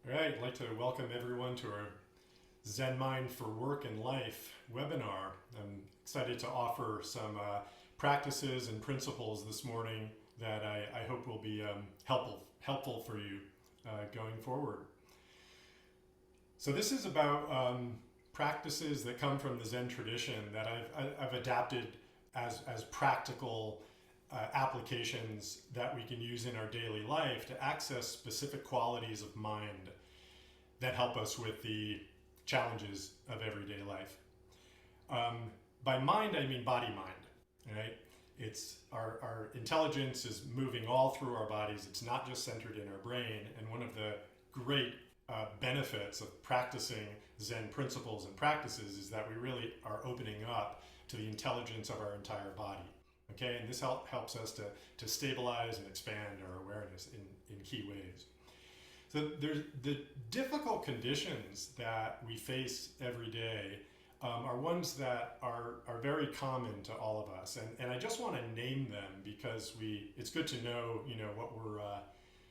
All right, I'd like to welcome everyone to our Zen Mind for Work and Life webinar. I'm excited to offer some practices and principles this morning that I hope will be helpful for you going forward. So this is about practices that come from the Zen tradition that I've adapted as practical applications that we can use in our daily life to access specific qualities of mind that help us with the challenges of everyday life. By mind, I mean body-mind, right? It's our intelligence is moving all through our bodies. It's not just centered in our brain. And one of the great benefits of practicing Zen principles and practices is that we really are opening up to the intelligence of our entire body. Okay, and this helps us to stabilize and expand our awareness in key ways. So there's the difficult conditions that we face every day are ones that are very common to all of us, and I just want to name them because it's good to know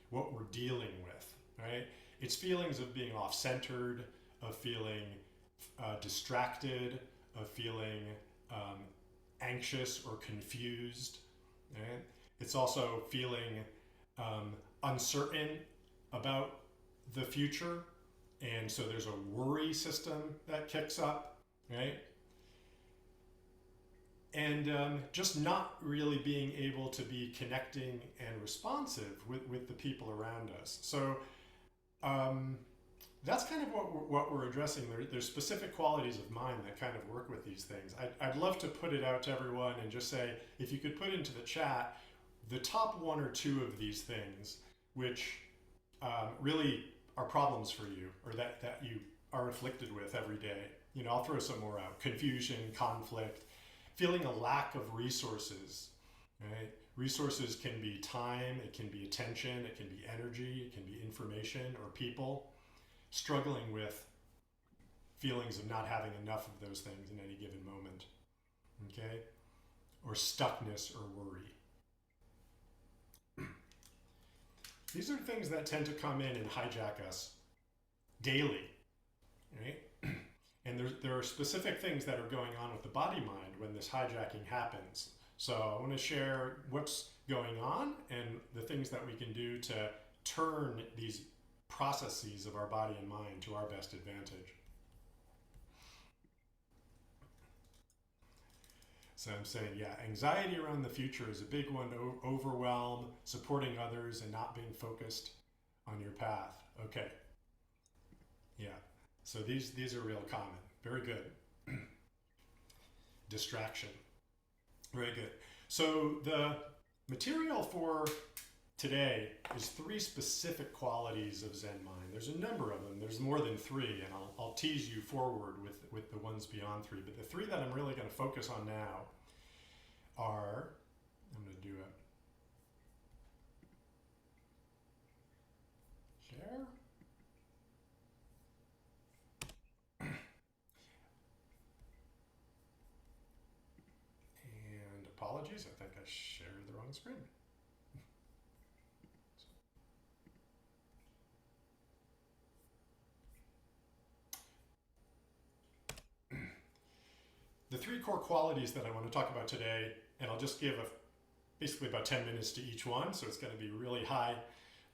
what we're dealing with, right? It's feelings of being off-centered, of feeling distracted, of feeling anxious or confused. Right? It's also feeling uncertain about the future, and so there's a worry system that kicks up, right? And just not really being able to be connecting and responsive with the people around us. So that's kind of what we're addressing. There's specific qualities of mind that kind of work with these things. I'd love to put it out to everyone and just say, if you could put into the chat the top one or two of these things which really are problems for you, or that you are afflicted with every day. You know, I'll throw some more out. Confusion, conflict, feeling a lack of resources, right? Resources can be time, it can be attention, it can be energy, it can be information or people. Struggling with feelings of not having enough of those things in any given moment, okay? Or stuckness or worry. These are things that tend to come in and hijack us daily, right? And there are specific things that are going on with the body-mind when this hijacking happens. So I want to share what's going on and the things that we can do to turn these processes of our body and mind to our best advantage. So I'm saying, yeah, anxiety around the future is a big one. Overwhelm, supporting others, and not being focused on your path. Okay. Yeah. So these are real common. Very good. Distraction. Very good. So the material for today is 3 specific qualities of Zen mind. There's a number of them. There's more than 3, and I'll tease you forward with the ones beyond 3. But the 3 that I'm really going to focus on now are, I'm going to do a share. And apologies, I think I shared the wrong screen. The 3 core qualities that I want to talk about today, and I'll just give basically about 10 minutes to each one, so it's going to be really high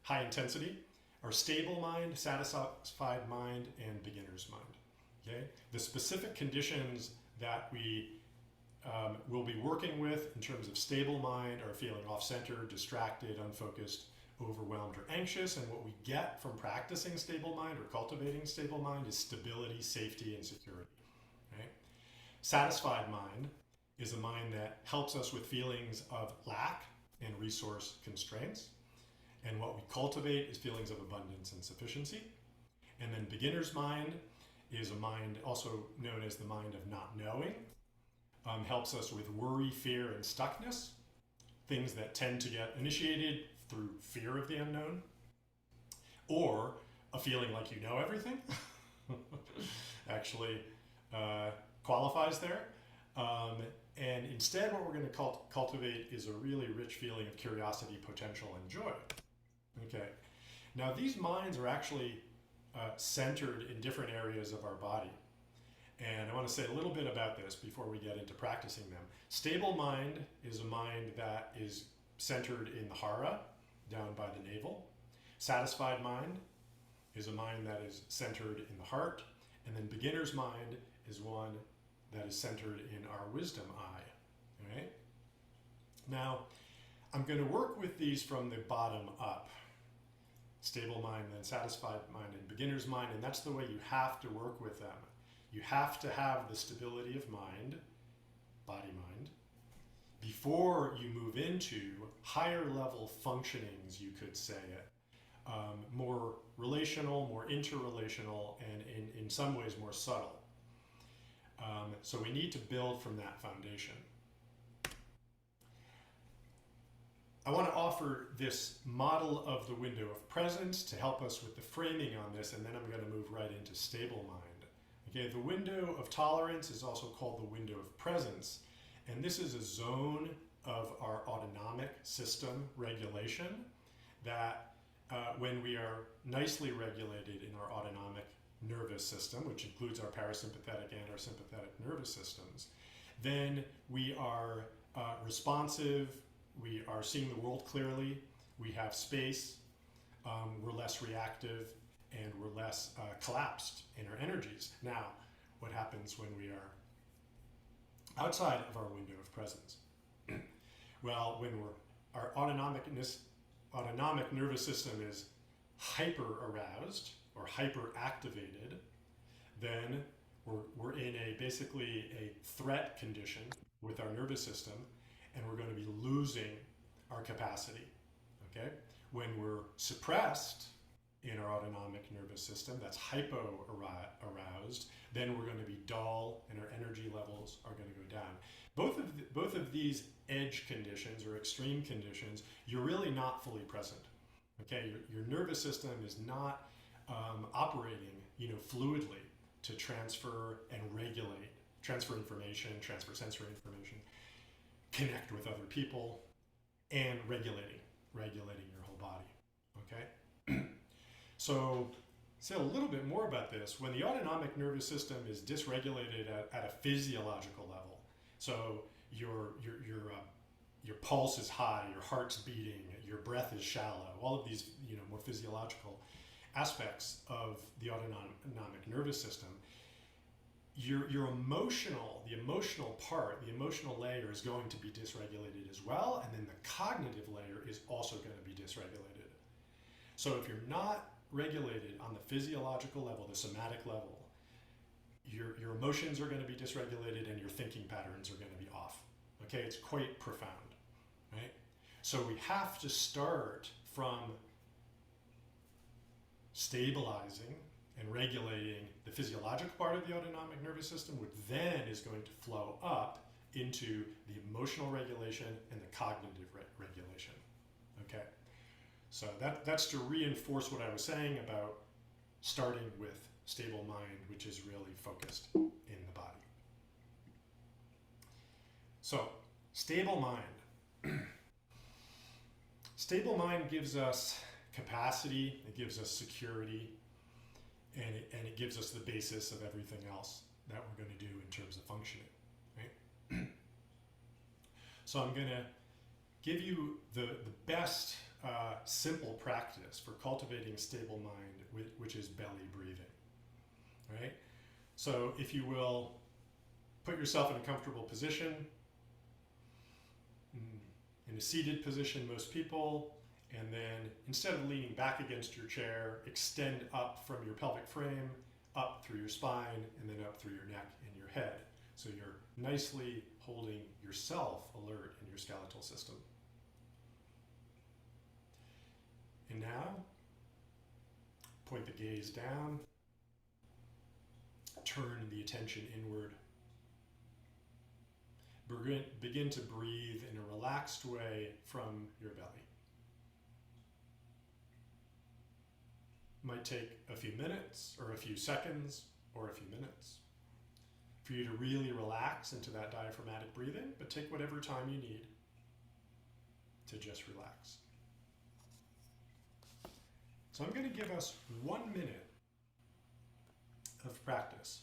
intensity, are stable mind, satisfied mind, and beginner's mind. Okay? The specific conditions that we will be working with in terms of stable mind are feeling off-centered, distracted, unfocused, overwhelmed, or anxious, and what we get from practicing stable mind or cultivating stable mind is stability, safety, and security. Right? Satisfied mind is a mind that helps us with feelings of lack and resource constraints. And what we cultivate is feelings of abundance and sufficiency. And then beginner's mind is a mind also known as the mind of not knowing. Helps us with worry, fear, and stuckness. Things that tend to get initiated through fear of the unknown. Or a feeling like you know everything. Actually, qualifies there. And instead what we're going to cultivate is a really rich feeling of curiosity, potential, and joy. Okay. Now these minds are actually centered in different areas of our body. And I want to say a little bit about this before we get into practicing them. Stable mind is a mind that is centered in the hara, down by the navel. Satisfied mind is a mind that is centered in the heart. And then beginner's mind is one that is centered in our wisdom eye. All right? Now, I'm going to work with these from the bottom up. Stable mind, then satisfied mind, and beginner's mind, and that's the way you have to work with them. You have to have the stability of mind, body mind, before you move into higher level functionings, you could say it. More relational, more interrelational, and in some ways more subtle. So we need to build from that foundation. I want to offer this model of the window of presence to help us with the framing on this, and then I'm going to move right into stable mind. Okay, the window of tolerance is also called the window of presence, and this is a zone of our autonomic system regulation that when we are nicely regulated in our autonomic nervous system, which includes our parasympathetic and our sympathetic nervous systems, then we are responsive, we are seeing the world clearly, we have space, we're less reactive, and we're less collapsed in our energies. Now, what happens when we are outside of our window of presence? Well, when our autonomic nervous system is hyper aroused or hyper activated, then we're in basically a threat condition with our nervous system, and we're going to be losing our capacity. Okay? When we're suppressed in our autonomic nervous system, that's hypo aroused, then we're going to be dull and our energy levels are going to go down. Both of these edge conditions or extreme conditions, you're really not fully present. Okay, your nervous system is not operating, fluidly to transfer and regulate, transfer information, transfer sensory information, connect with other people, and regulating your whole body. Okay. So, say a little bit more about this. When the autonomic nervous system is dysregulated at a physiological level, so your pulse is high, your heart's beating, your breath is shallow, all of these more physiological aspects of the autonomic nervous system, your emotional part, the emotional layer is going to be dysregulated as well, and then the cognitive layer is also going to be dysregulated. So if you're not regulated on the physiological level, the somatic level, your emotions are going to be dysregulated and your thinking patterns are going to be off. Okay, it's quite profound, right? So we have to start from stabilizing and regulating the physiological part of the autonomic nervous system, which then is going to flow up into the emotional regulation and the cognitive regulation. Okay. So that's to reinforce what I was saying about starting with stable mind, which is really focused in the body. So, stable mind. Stable mind gives us capacity, it gives us security, and it gives us the basis of everything else that we're going to do in terms of functioning. Right? So I'm going to give you the best simple practice for cultivating stable mind, which is belly breathing. Right? So if you will, put yourself in a comfortable position, in a seated position, most people, and then instead of leaning back against your chair, extend up from your pelvic frame, up through your spine, and then up through your neck and your head. So you're nicely holding yourself alert in your skeletal system. And now, point the gaze down, turn the attention inward. Begin to breathe in a relaxed way from your belly. Might take a few minutes, or a few seconds, or a few minutes for you to really relax into that diaphragmatic breathing, but take whatever time you need to just relax. So I'm going to give us 1 minute of practice.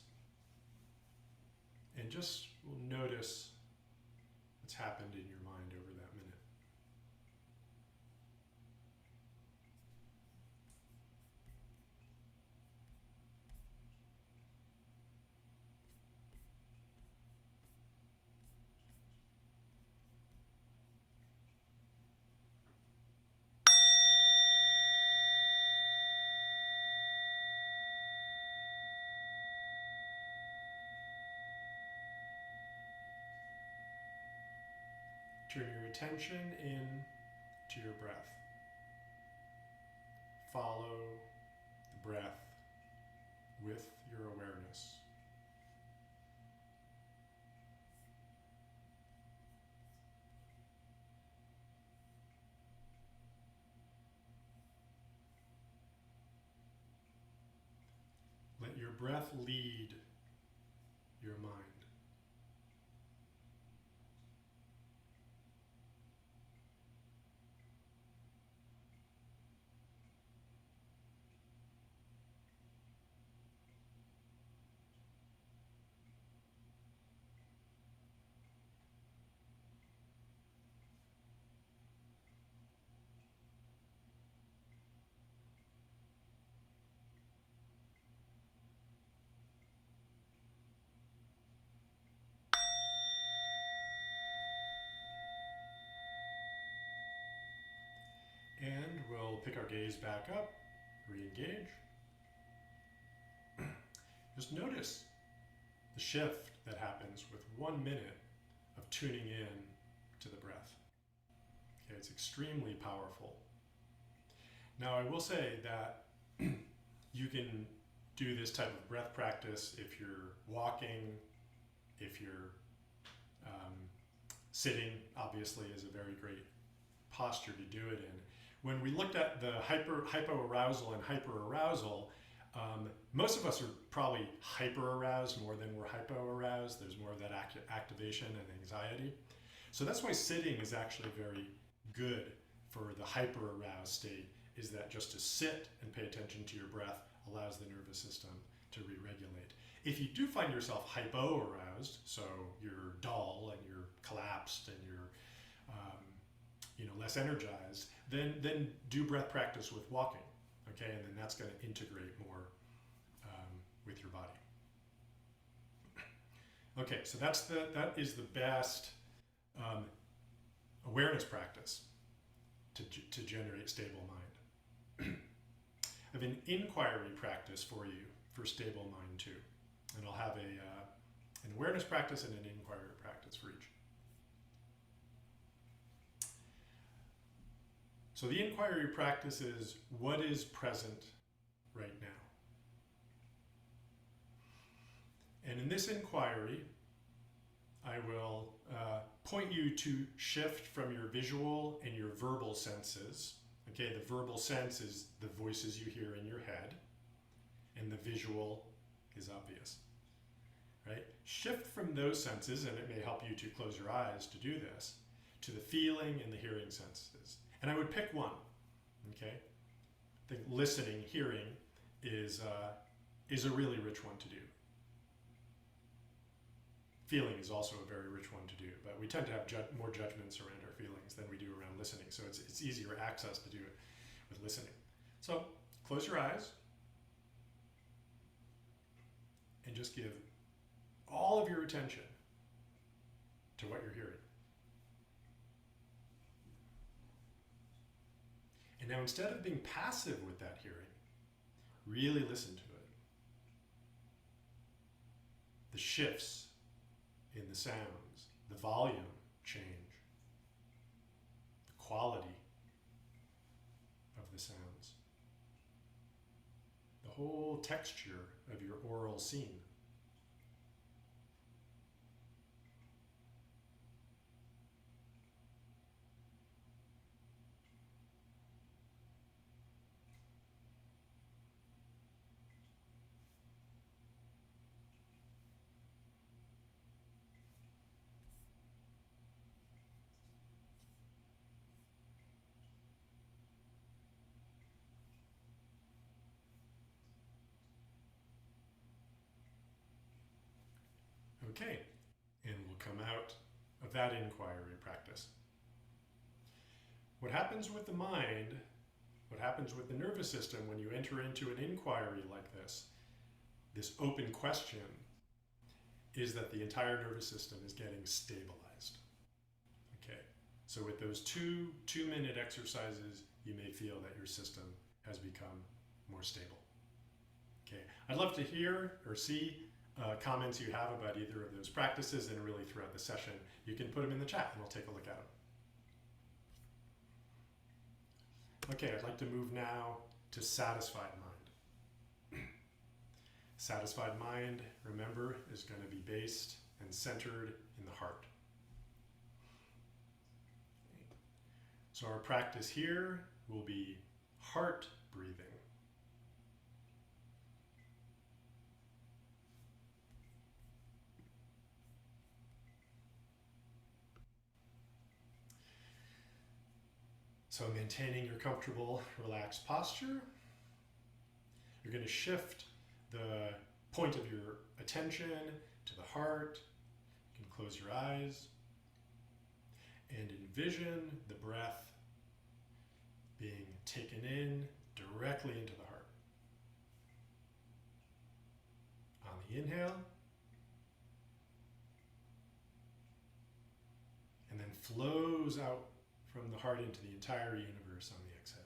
And just notice what's happened in your mind over that minute. Turn your attention in to your breath. Follow the breath with your awareness. Let your breath lead your mind. And we'll pick our gaze back up, re-engage. Just notice the shift that happens with 1 minute of tuning in to the breath. Okay, it's extremely powerful. Now, I will say that you can do this type of breath practice if you're walking, if you're sitting, obviously, is a very great posture to do it in. When we looked at the hypoarousal and hyperarousal, most of us are probably hyperaroused more than we're hypoaroused. There's more of that activation and anxiety. So that's why sitting is actually very good for the hyperaroused state, is that just to sit and pay attention to your breath allows the nervous system to re-regulate. If you do find yourself hypoaroused, so you're dull and you're collapsed and you're less energized, then do breath practice with walking, okay? And then that's going to integrate more with your body. Okay, so that is the best awareness practice to generate stable mind. I have an inquiry practice for you for stable mind too, and I'll have an awareness practice and an inquiry practice for each. So the inquiry practice is what is present right now. And in this inquiry, I will point you to shift from your visual and your verbal senses. Okay, the verbal sense is the voices you hear in your head, and the visual is obvious, right? Shift from those senses, and it may help you to close your eyes to do this, to the feeling and the hearing senses. And I would pick one, okay? I think listening, hearing is a really rich one to do. Feeling is also a very rich one to do, but we tend to have more judgments around our feelings than we do around listening, so it's easier access to do it with listening. So close your eyes and just give all of your attention to what you're hearing. And now, instead of being passive with that hearing, really listen to it. The shifts in the sounds, the volume change, the quality of the sounds, the whole texture of your oral scene. Okay, and we'll come out of that inquiry practice. What happens with the mind, what happens with the nervous system when you enter into an inquiry like this open question, is that the entire nervous system is getting stabilized. Okay, so with those two-minute exercises, you may feel that your system has become more stable. Okay, I'd love to hear or see comments you have about either of those practices, and really throughout the session. You can put them in the chat and we'll take a look at them. Okay, I'd like to move now to satisfied mind. Satisfied mind, remember, is going to be based and centered in the heart. So our practice here will be heart breathing. So maintaining your comfortable, relaxed posture, you're going to shift the point of your attention to the heart. You can close your eyes and envision the breath being taken in directly into the heart. On the inhale, and then flows out from the heart into the entire universe on the exhale.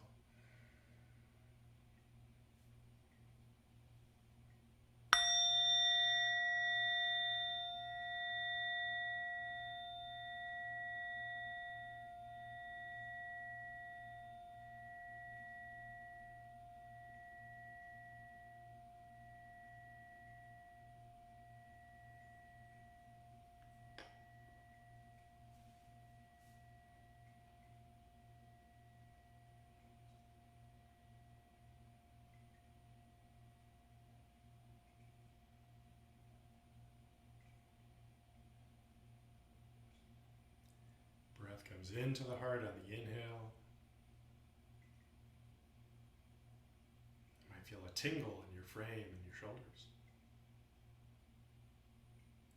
Breath comes into the heart on the inhale. You might feel a tingle in your frame and your shoulders.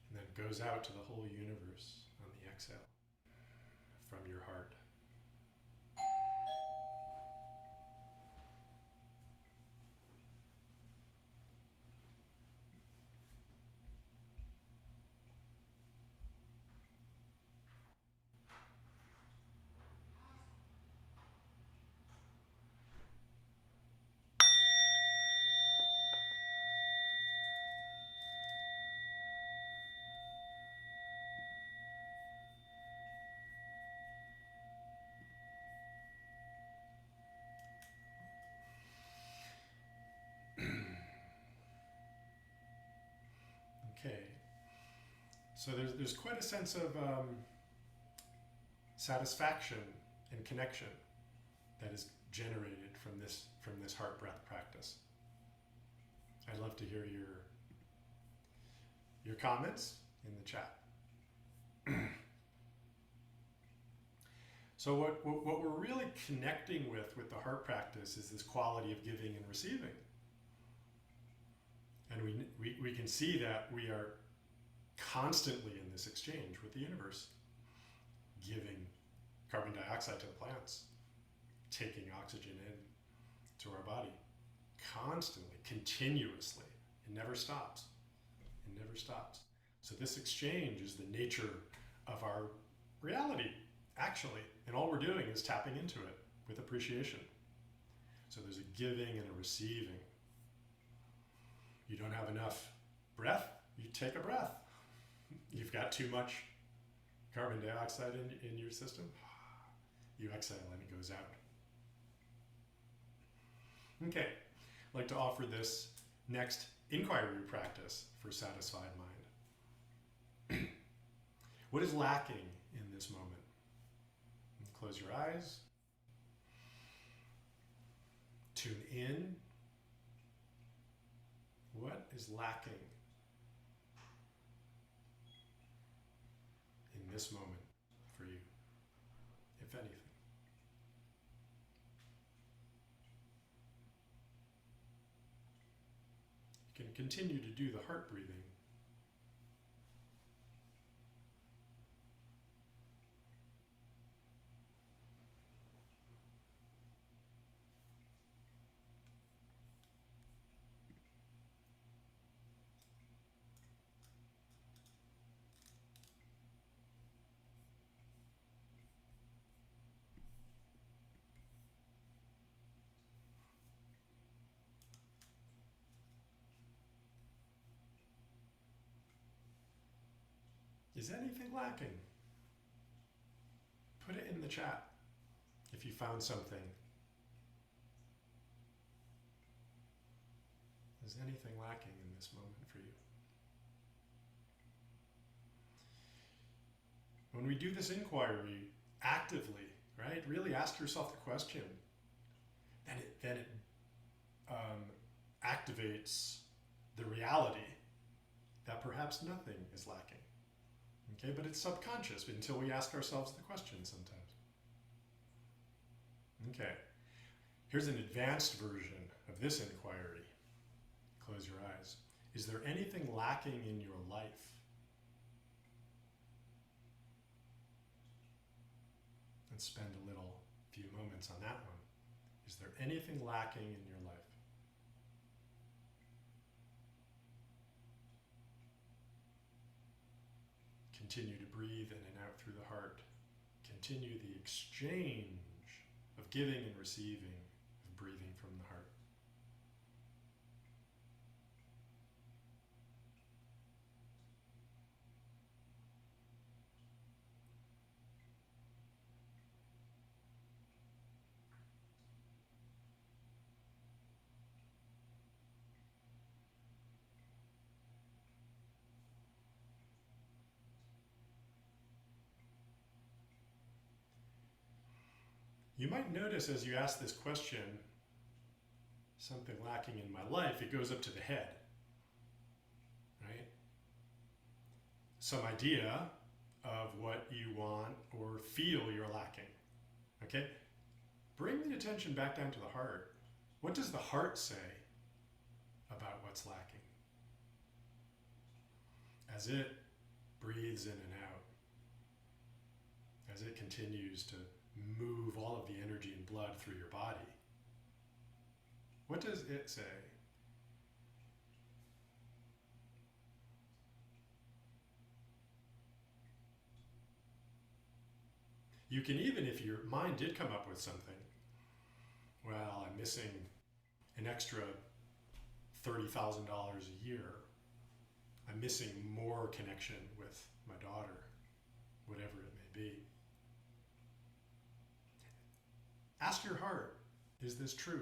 And then goes out to the whole universe on the exhale from your heart. Okay, so there's quite a sense of satisfaction and connection that is generated from this heart breath practice. I'd love to hear your comments in the chat. So what we're really connecting with the heart practice is this quality of giving and receiving. And we can see that we are constantly in this exchange with the universe, giving carbon dioxide to the plants, taking oxygen in to our body, constantly, continuously. It never stops. It never stops. So this exchange is the nature of our reality, actually. And all we're doing is tapping into it with appreciation. So there's a giving and a receiving. You don't have enough breath, you take a breath. You've got too much carbon dioxide in your system, you exhale and it goes out. Okay, I'd like to offer this next inquiry practice for satisfied mind. What is lacking in this moment? Close your eyes. Tune in. What is lacking in this moment for you, if anything? You can continue to do the heart breathing, Is anything lacking? Put it in the chat if you found something. Is anything lacking in this moment for you? When we do this inquiry actively, right, really ask yourself the question, then it activates the reality that perhaps nothing is lacking. Okay, but it's subconscious until we ask ourselves the question sometimes. Okay, here's an advanced version of this inquiry. Close your eyes. Is there anything lacking in your life? And spend a few moments on that one. Is there anything lacking in your life? Continue to breathe in and out through the heart. Continue the exchange of giving and receiving, of breathing from the heart. You might notice as you ask this question, something lacking in my life, it goes up to the head, right? Some idea of what you want or feel you're lacking, okay? Bring the attention back down to the heart. What does the heart say about what's lacking? As it breathes in and out, as it continues to move all of the energy and blood through your body, what does it say? You can even, if your mind did come up with something, well, I'm missing an extra $30,000 a year. I'm missing more connection with my daughter, whatever it may be. Ask your heart, is this true?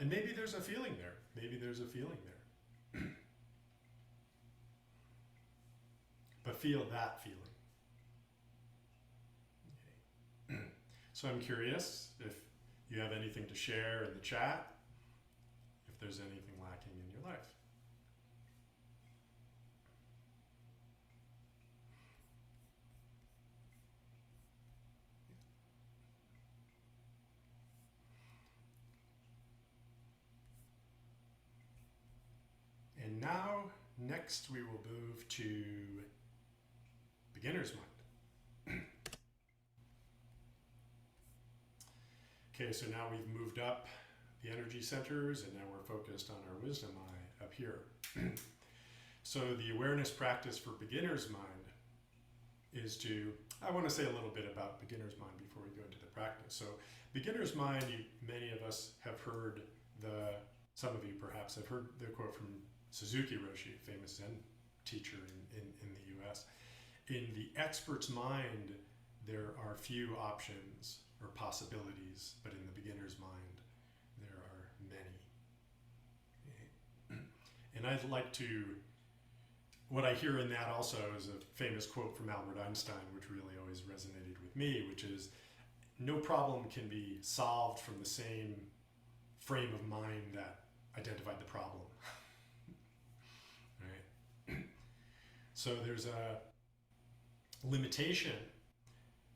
And maybe there's a feeling there. Maybe there's a feeling there. But feel that feeling. Okay. So I'm curious if you have anything to share in the chat, if there's anything lacking in your life. And now, next we will move to beginner's mind. Okay, so now we've moved up the energy centers and now we're focused on our wisdom eye up here. So the awareness practice for beginner's mind is to, I want to say a little bit about beginner's mind before we go into the practice. So beginner's mind, many of us have heard some of you perhaps have heard the quote from Suzuki Roshi, famous Zen teacher in the US. In the expert's mind, there are few options or possibilities, but in the beginner's mind, there are many. And I'd like to, what I hear in that also is a famous quote from Albert Einstein, which really always resonated with me, which is, no problem can be solved from the same frame of mind that identified the problem. Right? So there's a limitation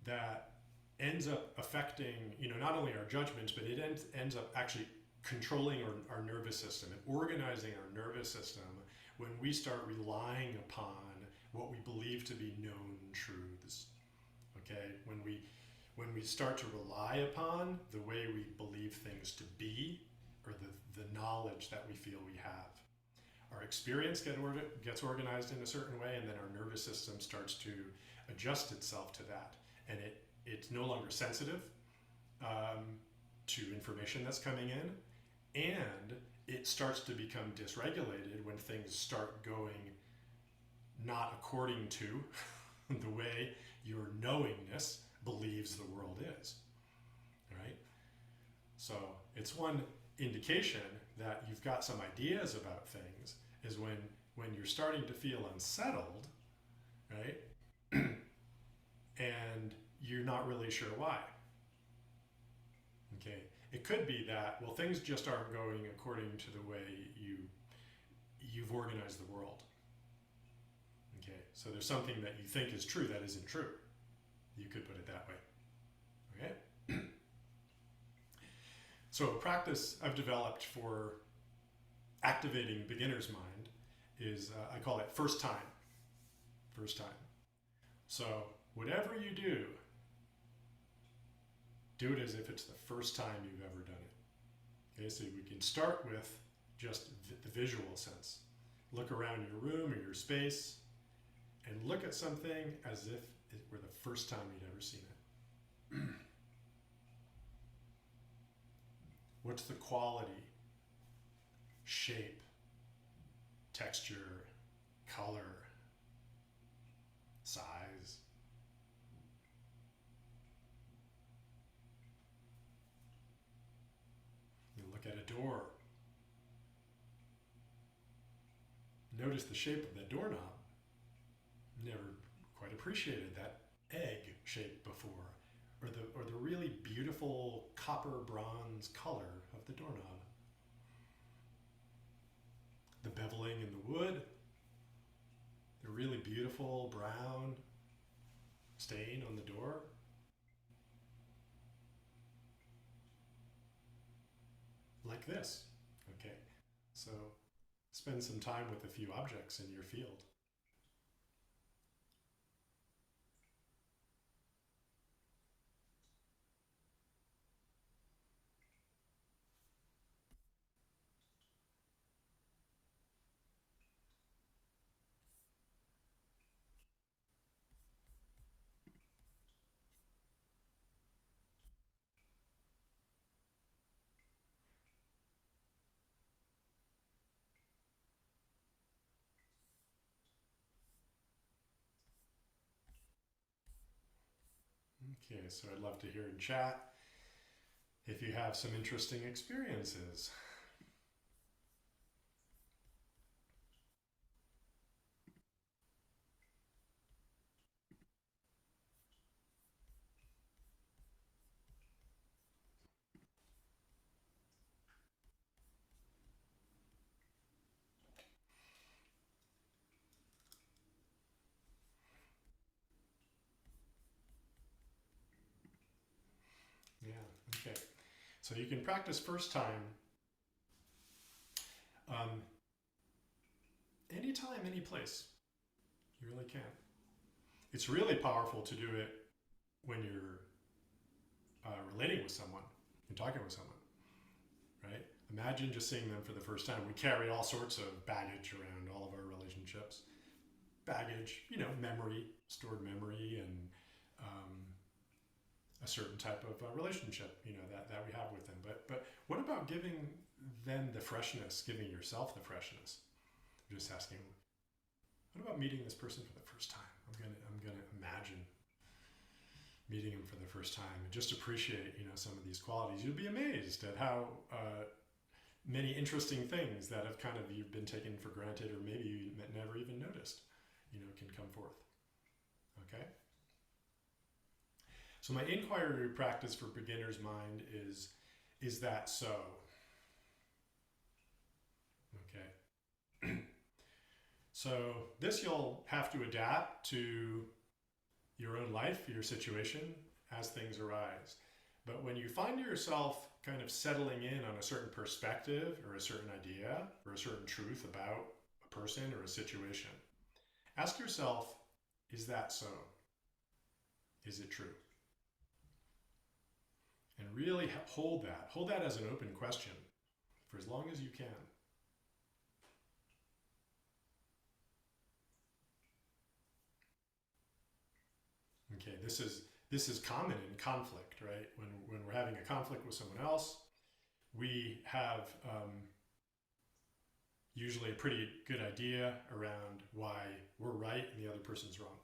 that ends up affecting, not only our judgments, but it ends up actually controlling our nervous system and organizing our nervous system when we start relying upon what we believe to be known truths. Okay, when we start to rely upon the way we believe things to be, or the knowledge that we feel we have. Our experience gets organized in a certain way, and then our nervous system starts to adjust itself to that. And it's no longer sensitive to information that's coming in, and it starts to become dysregulated when things start going not according to the way your knowingness believes the world is, right? So it's one indication that you've got some ideas about things is when you're starting to feel unsettled, right? And you're not really sure why. Okay, it could be that, well, things just aren't going according to the way you've organized the world. Okay, so there's something that you think is true that isn't true. You could put it that way. Okay. So a practice I've developed for activating beginner's mind is, I call it first time. First time. So whatever you do it as if it's the first time you've ever done it. Okay, so we can start with just the visual sense. Look around your room or your space and look at something as if it were the first time you'd ever seen it. What's the quality, shape, texture, color, size? You look at a door. Notice the shape of the doorknob. Never quite appreciated that egg shape before, or the really beautiful copper bronze color of the doorknob. The beveling in the wood, the really beautiful brown stain on the door. Like this. Okay, so spend some time with a few objects in your field. Okay, so I'd love to hear in chat if you have some interesting experiences. Yeah, okay. So you can practice first time anytime, any place. You really can. It's really powerful to do it when you're relating with someone and talking with someone, right? Imagine just seeing them for the first time. We carry all sorts of baggage around all of our relationships. Baggage, memory, stored memory, and a certain type of relationship, that we have with them. But what about giving them the freshness, giving yourself the freshness? I'm just asking, what about meeting this person for the first time? I'm gonna imagine meeting him for the first time and just appreciate, some of these qualities. You'll be amazed at how many interesting things that have kind of you've been taken for granted, or maybe you never even noticed, can come forth. Okay. So my inquiry practice for beginner's mind is that so? Okay. So this you'll have to adapt to your own life, your situation, as things arise. But when you find yourself kind of settling in on a certain perspective or a certain idea or a certain truth about a person or a situation, ask yourself, is that so? Is it true? And really hold that. Hold that as an open question for as long as you can. Okay, this is common in conflict, right? When we're having a conflict with someone else, we have usually a pretty good idea around why we're right and the other person's wrong.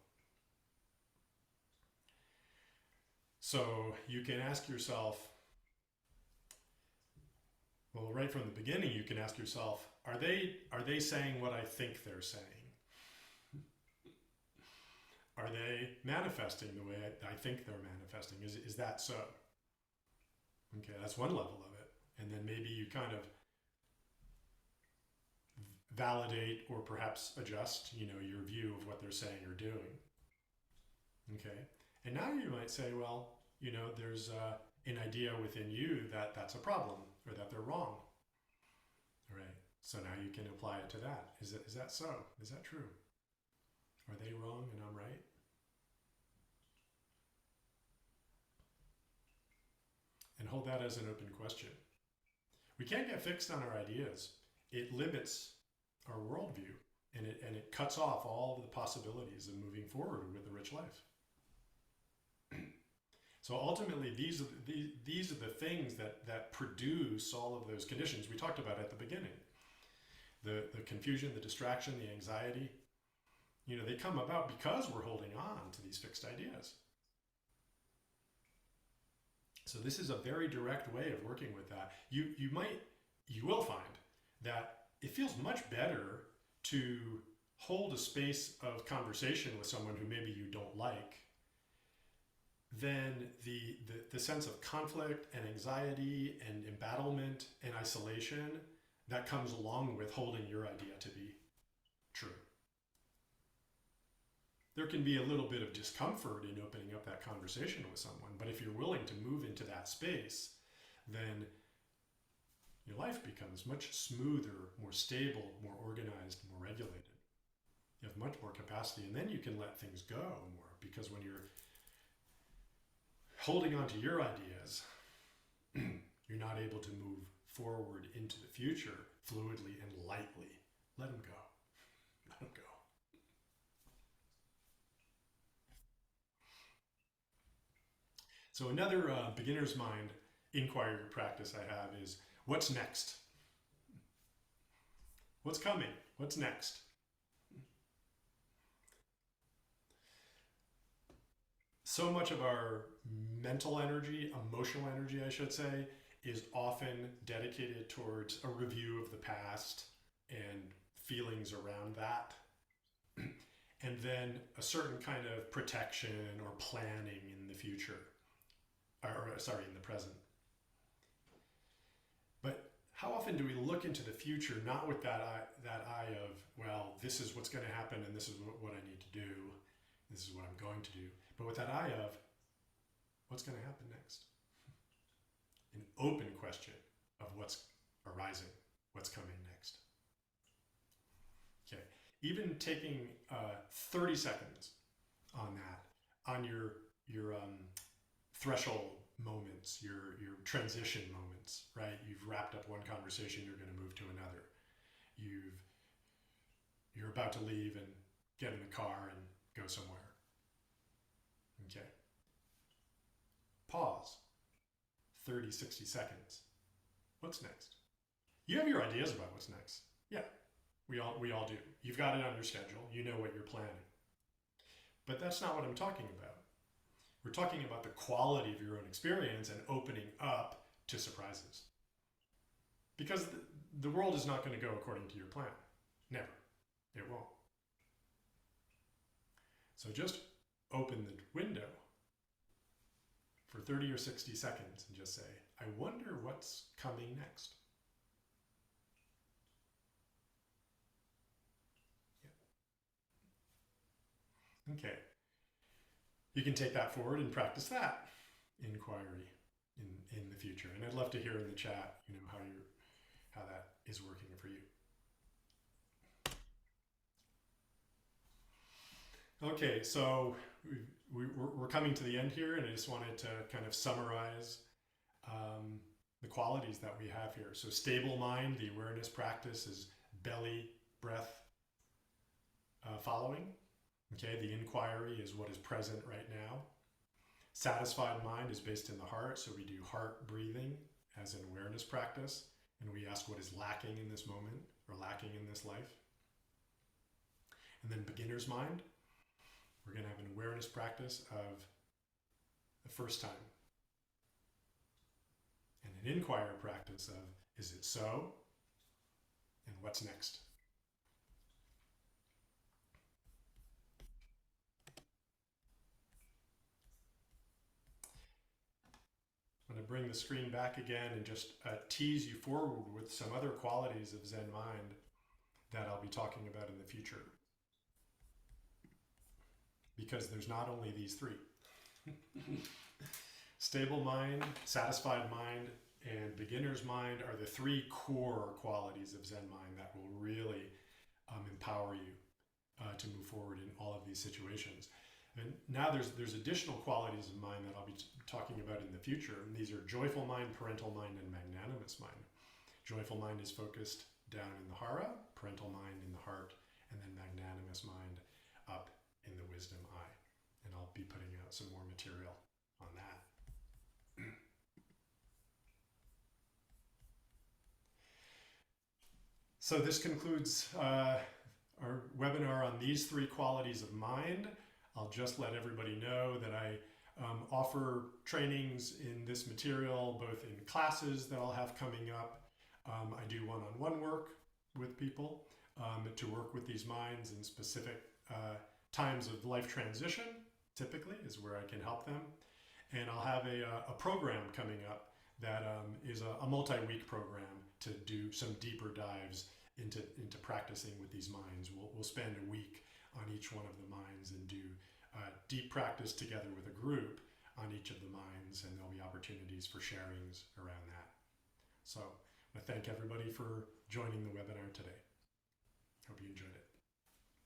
So you can ask yourself, well, right from the beginning, you can ask yourself, are they saying what I think they're saying? Are they manifesting the way I think they're manifesting? Is that so? Okay, that's one level of it. And then maybe you kind of validate or perhaps adjust, your view of what they're saying or doing. Okay, and now you might say, well, there's an idea within you that that's a problem or that they're wrong. All right. So now you can apply it to that. Is that so? Is that true? Are they wrong and I'm right? And hold that as an open question. We can't get fixed on our ideas. It limits our worldview and it cuts off all of the possibilities of moving forward with a rich life. So ultimately, these are the things that produce all of those conditions we talked about at the beginning. The confusion, the distraction, the anxiety, they come about because we're holding on to these fixed ideas. So this is a very direct way of working with that. You will find that it feels much better to hold a space of conversation with someone who maybe you don't like than the sense of conflict and anxiety and embattlement and isolation that comes along with holding your idea to be true. There can be a little bit of discomfort in opening up that conversation with someone, but if you're willing to move into that space, then your life becomes much smoother, more stable, more organized, more regulated. You have much more capacity, and then you can let things go more, because when you're holding on to your ideas, you're not able to move forward into the future fluidly and lightly. Let them go. Let them go. So another beginner's mind inquiry practice I have is, what's next? What's coming? What's next? So much of our mental energy, emotional energy, I should say, is often dedicated towards a review of the past and feelings around that. And then a certain kind of protection or planning in the future, in the present. But how often do we look into the future not with that eye of, well, this is what's going to happen and this is what I need to do, this is what I'm going to do, but with that eye of, what's going to happen next? An open question of what's arising, what's coming next. Okay, even taking 30 seconds on that, on your threshold moments, your transition moments, right? You've wrapped up one conversation, you're going to move to another. You're about to leave and get in the car and go somewhere. Okay. Pause. 30, 60 seconds. What's next? You have your ideas about what's next. Yeah, we all do. You've got it on your schedule. You know what you're planning. But that's not what I'm talking about. We're talking about the quality of your own experience and opening up to surprises. Because the world is not going to go according to your plan. Never. It won't. So just open the window for 30 or 60 seconds and just say, I wonder what's coming next. Yeah. Okay. You can take that forward and practice that inquiry in the future. And I'd love to hear in the chat, how that is working for you. Okay, so we're coming to the end here, and I just wanted to kind of summarize the qualities that we have here. So stable mind, the awareness practice is belly, breath, following. Okay, the inquiry is what is present right now. Satisfied mind is based in the heart, so we do heart breathing as an awareness practice, and we ask what is lacking in this moment. or lacking in this life. And then beginner's mind, we're going to have an awareness practice of the first time. And an inquire practice of, is it so? And what's next? I'm going to bring the screen back again and just tease you forward with some other qualities of Zen mind that I'll be talking about in the future. Because there's not only these three. Stable mind, satisfied mind, and beginner's mind are the three core qualities of Zen mind that will really empower you to move forward in all of these situations. And now there's additional qualities of mind that I'll be talking about in the future. And these are joyful mind, parental mind, and magnanimous mind. Joyful mind is focused down in the hara, parental mind in the heart, and then magnanimous mind up in the wisdom eye. And I'll be putting out some more material on that. So this concludes our webinar on these three qualities of mind. I'll just let everybody know that I offer trainings in this material, both in classes that I'll have coming up. I do one-on-one work with people to work with these minds in specific times of life transition, typically, is where I can help them. And I'll have a program coming up that is a multi-week program to do some deeper dives into practicing with these minds. We'll spend a week on each one of the minds and do deep practice together with a group on each of the minds, and there'll be opportunities for sharings around that. So I thank everybody for joining the webinar today. Hope you enjoyed it.